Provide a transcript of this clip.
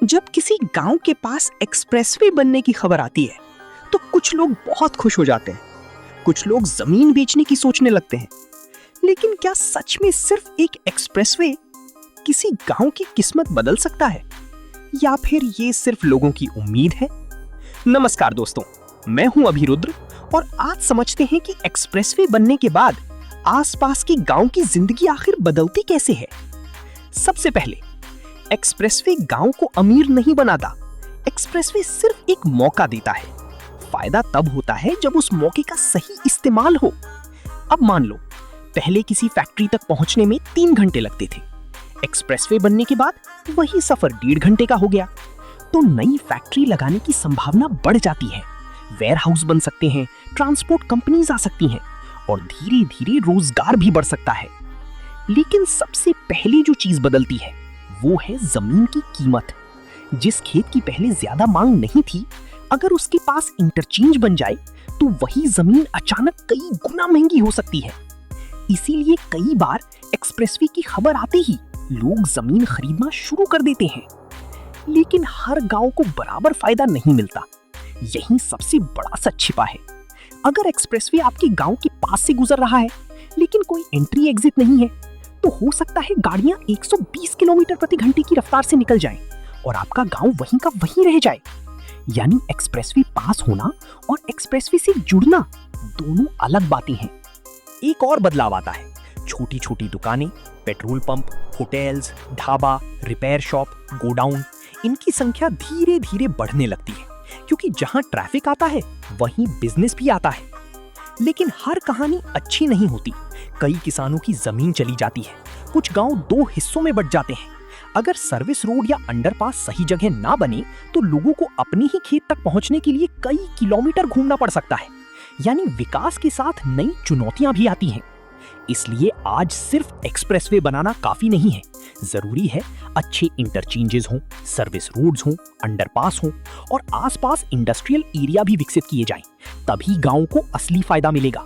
जब किसी गांव के पास एक्सप्रेसवे बनने की खबर आती है तो कुछ लोग बहुत खुश हो जाते हैं, कुछ लोग जमीन बेचने की सोचने लगते हैं। लेकिन क्या सच में सिर्फ एक एक्सप्रेसवे किसी गांव की किस्मत बदल सकता है, या फिर ये सिर्फ लोगों की उम्मीद है? नमस्कार दोस्तों, मैं हूं अभिरुद्र और आज समझते हैं कि एक्सप्रेसवे बनने के बाद आसपास के गांव की जिंदगी आखिर बदलती कैसे है। सबसे पहले, एक्सप्रेसवे गांव को अमीर नहीं बनाता। एक्सप्रेसवे सिर्फ एक मौका देता है। फायदा तब होता है जब उस मौके का सही इस्तेमाल हो। अब मान लो पहले किसी फैक्ट्री तक पहुंचने में 3 घंटे लगते थे। एक्सप्रेसवे बनने के बाद वही सफर 1.5 घंटे का हो गया। तो नई फैक्ट्री लगाने की संभावना बढ़ जाती है। वेयर हाउस बन सकते हैं, ट्रांसपोर्ट कंपनीज आ सकती हैं और धीरे धीरे रोजगार भी बढ़ सकता है। लेकिन सबसे पहले जो चीज बदलती है वो है जमीन की कीमत। जिस खेत की पहले ज्यादा मांग नहीं थी, अगर उसके पास इंटरचेंज बन जाए तो वही जमीन अचानक कई गुना महंगी हो सकती है। इसीलिए कई बार एक्सप्रेसवे की खबर आते ही लोग जमीन खरीदना शुरू कर देते हैं। लेकिन हर गांव को बराबर फायदा नहीं मिलता। यही सबसे बड़ा सच छिपा है। अगर एक्सप्रेसवे आपके गांव के पास से गुजर रहा है लेकिन कोई एंट्री एग्जिट नहीं है, तो हो सकता है गाड़ियां 120 किलोमीटर प्रति घंटे की रफ्तार से निकल जाएं और आपका गांव वहीं का वहीं रह जाए। यानी एक्सप्रेसवे पास होना और एक्सप्रेसवे से जुड़ना दोनों अलग बातें हैं। एक और बदलाव आता है। छोटी छोटी दुकानें, petrol pump, hotels, dhaba, repair shop, godown, इनकी संख्या धीरे धीरे बढ़ने लगती है, क्योंकि जहां ट्रैफिक आता है वहीं बिजनेस भी आता है। लेकिन हर कहानी अच्छी नहीं होती। कई किसानों की जमीन चली जाती है। कुछ गांव 2 हिस्सों में बंट जाते हैं। अगर सर्विस रोड या अंडरपास सही जगह ना बने तो लोगों को अपने ही खेत तक पहुंचने के लिए कई किलोमीटर घूमना पड़ सकता है। यानी विकास के साथ नई चुनौतियां भी आती हैं। इसलिए आज सिर्फ एक्सप्रेसवे बनाना काफी नहीं है। जरूरी है अच्छे इंटरचेंजेस हों, सर्विस रोड्स हों, अंडरपास हों और आसपास इंडस्ट्रियल एरिया भी विकसित किए जाएं। तभी गांव को असली फायदा मिलेगा।